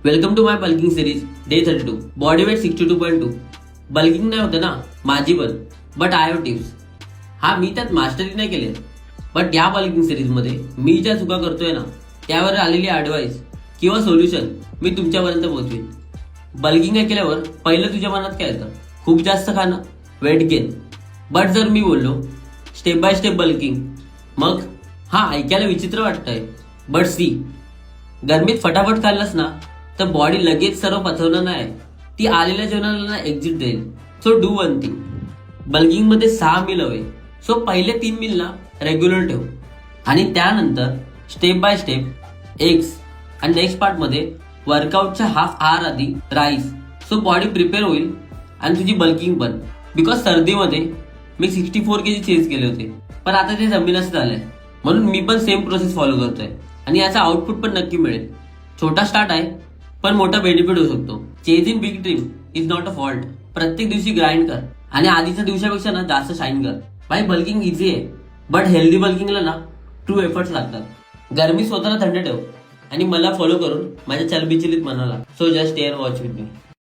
Welcome to my bulking series day 32. Body weight 62.2. Bulking नाही होते ना माझी पण, बट आय हॅव टिप्स. हा मी त्यात मास्टरी नाही केली, बट या बल्किंग सिरीज मध्ये मी ज्या चुका करतोय ना त्यावर आलेली ऍडवाइस किंवा सोल्युशन मी तुमच्यापर्यंत पोहोचवीन. बल्किंग केल्यावर पहिलं तुझ्या मनात काय येतं? खूप जास्त खाणं, वेट गेन. बट जर मी बोललो स्टेप बाय स्टेप बल्किंग, मग हा ऐकायला विचित्र वाटतंय, बट सी, गरमीत फटाफट खाल्लंस ना तर बॉडी लगेच सर्व पचवणार नाही, ती आलेल्या जेवणाला एक्झिट देईल. So do one thing. Bulking मध्ये 6 मील हवे, सो पहिले 3 मील ना रेग्युलर ठेव आणि त्यानंतर स्टेप बाय स्टेप एग्स आणि नेक्स्ट पार्ट मध्ये वर्कआउटच्या हाफ आवर आधी राईस. सो बॉडी प्रिपेअर होईल आणि तुझी बल्किंग पण. बिकॉज सर्दीमध्ये मी 64 kg चेंज केले होते, पण आता ते जमीनच झालंय, म्हणून मी पण सेम प्रोसेस फॉलो करतोय आणि याचा आउटपुट पण नक्की मिळेल. छोटा स्टार्ट आहे पण मोठा बेनिफिट होऊ शकतो. Chasing big dream is not a fault. प्रत्येक दिवशी ग्राइंड कर आणि आधीच्या दिवसापेक्षा ना जास्त शाईन कर. भाई बल्किंग इझी आहे, बट हेल्दी बल्किंगला ना ट्रू एफर्ट्स लागतात. गरमी स्वतःला थंड ठेव आणि मला फॉलो करून माझ्या चलबिचलीत मनाला. So just stay and watch with me.